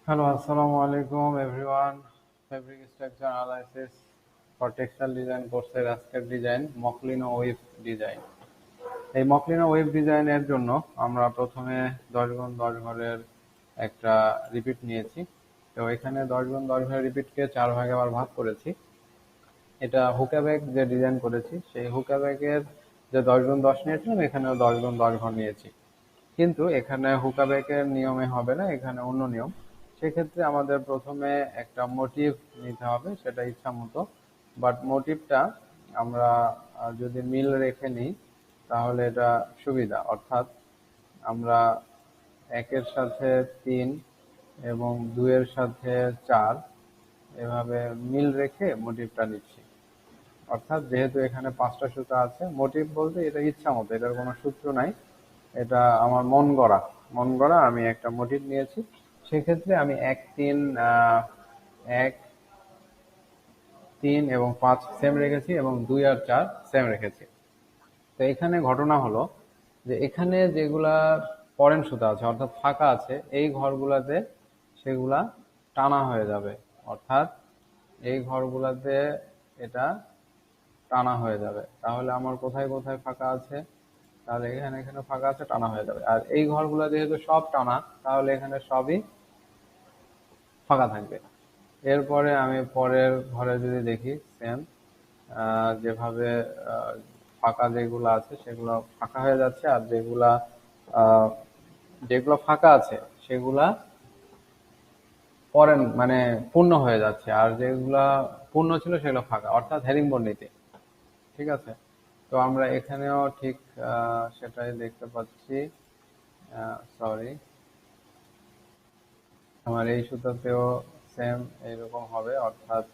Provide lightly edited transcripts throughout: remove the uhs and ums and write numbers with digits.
Hello, Assalamu alaikum everyone. Fabric structure analysis for textile design কোর্সের আজকের design মকলিনো wave design. এই মকলিনো wave ডিজাইনের জন্য আমরা প্রথমে 10x10 ঘরের একটা রিপিট নিয়েছি। তো এখানে 10x10 ঘরের রিপিটকে 4 ভাগে আবার ভাগ করেছি। এটা হুকা ব্যাগ যে ডিজাইন করেছি সেই হুকা ব্যাগের যে 10x10 নিয়েছিলাম এখানেও 10x10 ঘর নিয়েছি। কিন্তু এখানে হুকা ব্যাগের নিয়মে হবে না, এখানে অন্য নিয়ম। সেক্ষেত্রে আমাদের প্রথমে একটা মোটিভ নিতে হবে, সেটা ইচ্ছা মতো। বাট মোটিভটা আমরা যদি মিল রেখে নিই তাহলে এটা সুবিধা, অর্থাৎ আমরা 1-এর সাথে 3 এবং 2-এর সাথে 4 এভাবে মিল রেখে মোটিভটা নিচ্ছি। অর্থাৎ যেহেতু এখানে 5টা সুতা আছে, মোটিভ বলতে এটা ইচ্ছা মতো, এটার কোনো সূত্র নাই, এটা আমার মন গড়া আমি একটা মোটিভ নিয়েছি। সেক্ষেত্রে আমি 1 3 এবং 5 সেম রেখেছি এবং 2 আর 4 সেম রেখেছি। তো এখানে ঘটনা হলো যে এখানে যেগুলা পরেন সুতা আছে অর্থাৎ ফাঁকা আছে, এই ঘরগুলাতে সেগুলা টানা হয়ে যাবে। অর্থাৎ এই ঘরগুলাতে এটা টানা হয়ে যাবে। তাহলে আমার কোথায় কোথায় ফাঁকা আছে, তাহলে এখানে এখানে ফাঁকা আছে, টানা হয়ে যাবে। আর এই ঘরগুলো যেহেতু সব টানা, তাহলে এখানে সবই ফাঁকা থাকবে। এরপরে আমি পরের ঘরে যদি দেখি সেম যেভাবে ফাঁকা যেগুলো আছে সেগুলো ফাঁকা হয়ে যাচ্ছে, আর আহ, যেগুলো ফাঁকা আছে সেগুলা পরে মানে পূর্ণ হয়ে যাচ্ছে, আর যেগুলা পূর্ণ ছিল সেগুলো ফাঁকা, অর্থাৎ হেরিংবোন নীতি। ঠিক আছে, তো আমরা এখানেও ঠিক সেটাই দেখতে পাচ্ছি। সরি, আমার এই সুতাতেও সেম এইরকম হবে, অর্থাৎ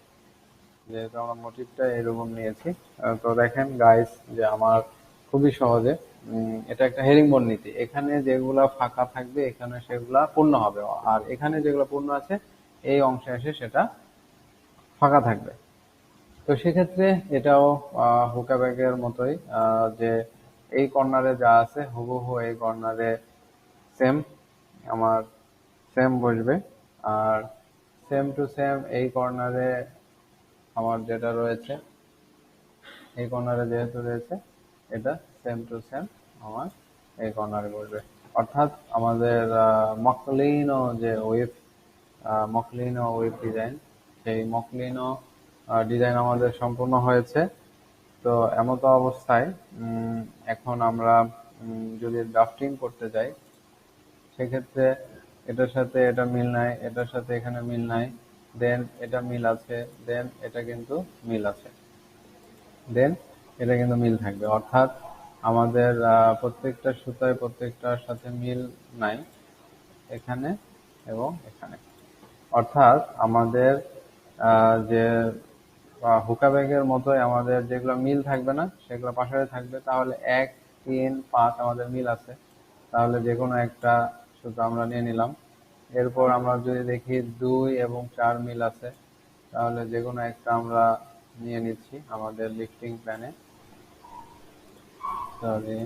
যেহেতু আমরা মোটিভটা এরকম নিয়েছি। তো দেখেন গাইস যে আমার খুবই সহজে এটা একটা হেরিংবোন নীতি। এখানে যেগুলা ফাঁকা থাকবে এখানে সেগুলা পূর্ণ হবে, আর এখানে যেগুলো পূর্ণ আছে এই অংশে এসে সেটা ফাঁকা থাকবে। তো সেক্ষেত্রে এটাও হুকা ব্যাগের মতোই, যে এই কর্নারে যা আছে হুবহু এই কর্নারে সেম আমার সেম বসবে, আর সেম টু সেম এই কর্নারে আমার যেটা রয়েছে, এই কর্নারে যেহেতু রয়েছে এটা সেম টু সেম আমার এই কর্নারে বসবে। অর্থাৎ আমাদের মকলিনো ওয়েব ডিজাইন, সেই মকলিনো ডিজাইন আমাদের সম্পূর্ণ হয়েছে। তো এমতো অবস্থায় এখন আমরা যদি ড্রাফটিং করতে যাই, সেক্ষেত্রে এটার সাথে এটা মিল নাই, এটার সাথে এখানে মিল নাই, দেন এটা মিল আছে, দেন এটা কিন্তু মিল আছে, দেন এটা কিন্তু মিল থাকবে। অর্থাৎ আমাদের প্রত্যেকটা সুতায় প্রত্যেকটার সাথে মিল নাই এখানে এবং এখানে। অর্থাৎ আমাদের যে হুকা ব্যাগের মতোই আমাদের যেগুলো মিল থাকবে না সেগুলো পাশে থাকবে। তাহলে 1 3 5 আমাদের মিল আছে, তাহলে যে কোনো একটা সুতো আমরা নিয়ে নিলাম। এরপর আমরা যদি দেখি 2 এবং 4 মিল আছে, তাহলে যে কোনো একটা আমরা নিয়ে নিচ্ছি আমাদের লিফটিং প্ল্যানে। Sorry,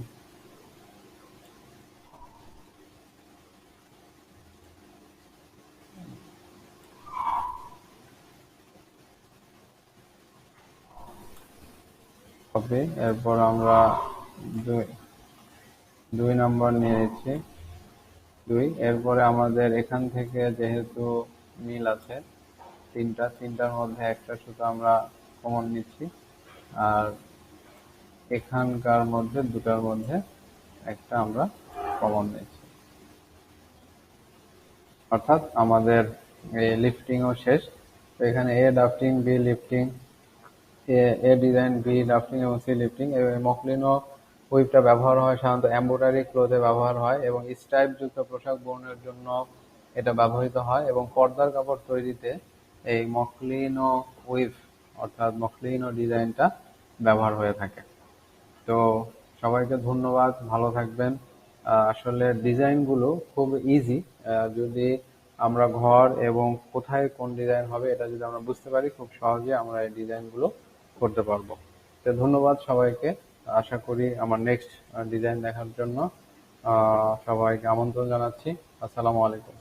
copy. এরপর আমরা 2 নাম্বার নিয়ে নিচ্ছি 2। এরপরে আমাদের এখান থেকে যেহেতু মিল আছে তিনটার মধ্যে একটা সুতো আমরা কমন নিচ্ছি, আর এখানকার মধ্যে দুটার মধ্যে একটা আমরা কমন নিচ্ছি। অর্থাৎ আমাদের এই লিফটিংও শেষ। তো এখানে এ ড্রাফটিং, বি লিফটিং, এ ডিজাইন, বি ড্রাফটিং এবং সি লিফটিং। মকলিনো হুইপটা ব্যবহার হয় সাধারণত এমব্রয়ডারি ক্লোথে ব্যবহার হয় এবং স্ট্রাইপ যুক্ত পোশাক বোনের জন্য এটা ব্যবহৃত হয়, এবং পর্দার কাপড় তৈরিতে এই মকলিনো উইভ অর্থাৎ মকলিনো ডিজাইনটা ব্যবহার হয়ে থাকে। তো সবাইকে ধন্যবাদ, ভালো থাকবেন। আসলে ডিজাইনগুলো খুব ইজি, যদি আমরা ঘর এবং কোথায় কোন ডিজাইন হবে এটা যদি আমরা বুঝতে পারি, খুব সহজে আমরা এই ডিজাইনগুলো করতে পারবো। তো ধন্যবাদ সবাইকে। আশা করি আমার নেক্সট ডিজাইন দেখার জন্য সবাইকে আমন্ত্রণ জানাচ্ছি। আসসালামু আলাইকুম।